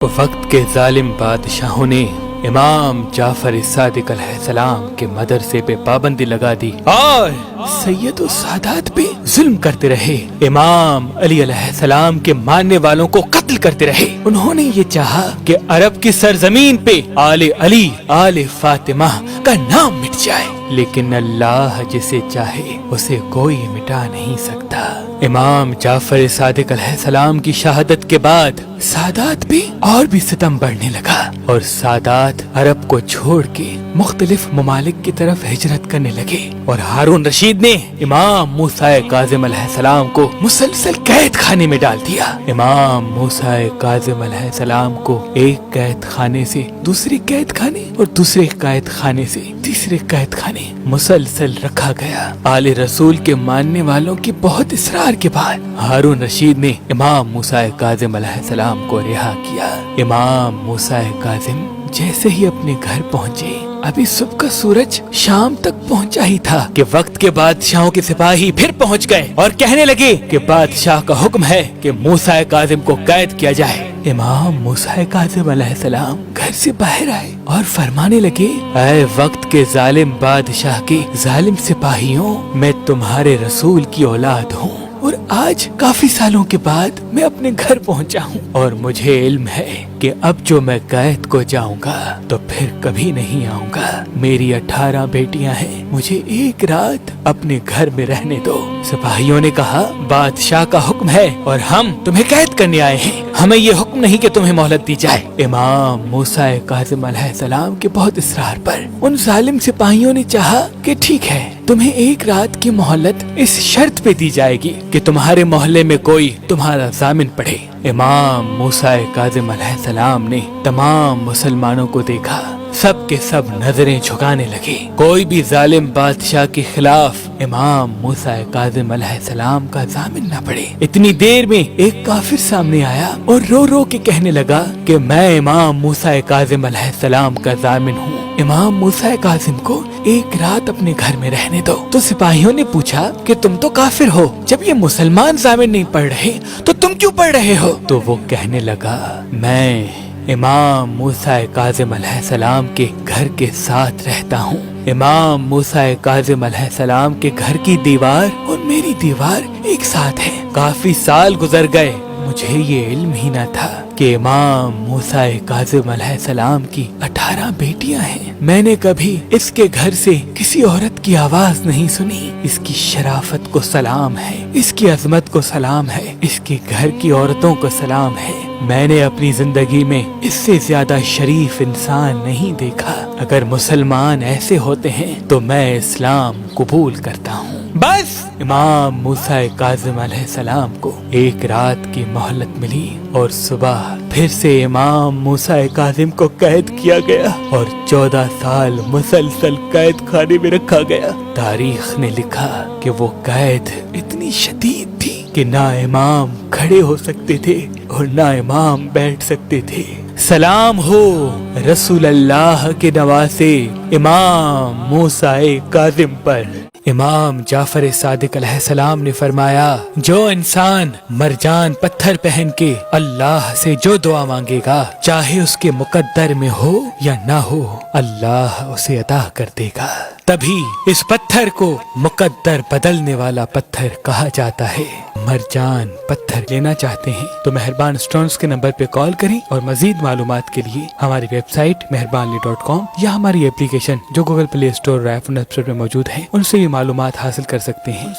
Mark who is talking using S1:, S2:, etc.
S1: وقت کے ظالم بادشاہوں نے امام جعفر صادق علیہ السلام کے مدرسے پہ پابندی لگا دی اور سید و سادات پہ ظلم کرتے رہے۔ امام علی علیہ السلام کے ماننے والوں کو قتل کرتے رہے۔ انہوں نے یہ چاہا کہ عرب کی سرزمین پہ آل علی آل فاطمہ کا نام مٹ جائے، لیکن اللہ جسے چاہے اسے کوئی مٹا نہیں سکتا۔ امام جعفر صادق علیہ السلام کی شہادت کے بعد سادات پہ اور بھی ستم بڑھنے لگا اور سادات عرب کو چھوڑ کے مختلف ممالک کی طرف ہجرت کرنے لگے، اور ہارون رشید نے امام موسیٰ کاظم علیہ السلام کو مسلسل قید خانے میں ڈال دیا۔ امام موسیٰ کاظم علیہ السلام کو ایک قید خانے سے دوسرے قید خانے اور دوسرے قید خانے سے تیسرے قید خانے مسلسل رکھا گیا۔ آل رسول کے ماننے والوں کی بہت اصرار کے بعد ہارون رشید نے امام موسیٰ کاظم علیہ السلام کو رہا کیا۔ امام موسیٰ کاظم جیسے ہی اپنے گھر پہنچے، ابھی صبح کا سورج شام تک پہنچا ہی تھا کہ وقت کے بادشاہوں کے سپاہی پھر پہنچ گئے اور کہنے لگے کہ بادشاہ کا حکم ہے کہ موسیٰ کاظم کو قید کیا جائے۔ امام موسیٰ کاظم علیہ السلام گھر سے باہر آئے اور فرمانے لگے، اے وقت کے ظالم بادشاہ کے ظالم سپاہیوں، میں تمہارے رسول کی اولاد ہوں اور آج کافی سالوں کے بعد میں اپنے گھر پہنچا ہوں، اور مجھے علم ہے کہ اب جو میں قید کو جاؤں گا تو پھر کبھی نہیں آؤں گا۔ میری 18 بیٹیاں ہیں، مجھے ایک رات اپنے گھر میں رہنے دو۔ سپاہیوں نے کہا، بادشاہ کا حکم ہے اور ہم تمہیں قید کرنے آئے ہیں، ہمیں یہ حکم نہیں کہ تمہیں مہلت دی جائے۔ امام موسیٰ کاظم علیہ السلام کے بہت اصرار پر ان ظالم سپاہیوں نے چاہا کہ ٹھیک ہے، تمہیں ایک رات کی مہلت اس شرط پہ دی جائے گی کہ تمہارے محلے میں کوئی تمہارا ضامن پڑھے۔ امام موسیٰ کاظم علیہ السلام نے تمام مسلمانوں کو دیکھا، سب کے سب نظریں جھکانے لگے، کوئی بھی ظالم بادشاہ کے خلاف امام موسیٰ کاظم علیہ السلام کا ضامن نہ پڑے۔ اتنی دیر میں ایک کافر سامنے آیا اور رو رو کے کہنے لگا کہ میں امام موسیٰ کاظم علیہ السلام کا ضامن ہوں، امام موسیٰ کاظم کو ایک رات اپنے گھر میں رہنے دو۔ تو سپاہیوں نے پوچھا کہ تم تو کافر ہو، جب یہ مسلمان ضامن نہیں پڑھ رہے تو تم کیوں پڑھ رہے ہو؟ تو وہ کہنے لگا، میں امام موسیٰ کاظم علیہ السلام کے گھر کے ساتھ رہتا ہوں۔ امام موسیٰ کاظم علیہ السلام کے گھر کی دیوار اور میری دیوار ایک ساتھ ہے۔ کافی سال گزر گئے، مجھے یہ علم ہی نہ تھا کہ امام موسیٰ کاظم علیہ السلام کی 18 بیٹیاں ہیں۔ میں نے کبھی اس کے گھر سے کسی عورت کی آواز نہیں سنی۔ اس کی شرافت کو سلام ہے، اس کی عظمت کو سلام ہے، اس کے گھر کی عورتوں کو سلام ہے۔ میں نے اپنی زندگی میں اس سے زیادہ شریف انسان نہیں دیکھا۔ اگر مسلمان ایسے ہوتے ہیں تو میں اسلام قبول کرتا ہوں۔ بس امام موسیٰ کاظم علیہ السلام کو ایک رات کی مہلت ملی اور صبح پھر سے امام موسیٰ کاظم کو قید کیا گیا اور 14 سال مسلسل قید خانے میں رکھا گیا۔ تاریخ نے لکھا کہ وہ قید اتنی شدید تھی کہ نہ امام کھڑے ہو سکتے تھے اور نہ امام بیٹھ سکتے تھے۔ سلام ہو رسول اللہ کے نواسے امام موسیٰ کاظم پر۔ امام جعفر صادق علیہ السلام نے فرمایا، جو انسان مرجان پتھر پہن کے اللہ سے جو دعا مانگے گا، چاہے اس کے مقدر میں ہو یا نہ ہو، اللہ اسے عطا کر دے گا۔ تبھی اس پتھر کو مقدر بدلنے والا پتھر کہا جاتا ہے۔ مرجان پتھر لینا چاہتے ہیں تو مہربان اسٹونز کے نمبر پہ کال کریں، اور مزید معلومات کے لیے ہماری ویب سائٹ مہربانلی.com یا ہماری اپلیکیشن جو گوگل پلے اسٹور اور آئی فون ایپ اسٹور میں موجود ہے، ان سے بھی معلومات حاصل کر سکتے ہیں۔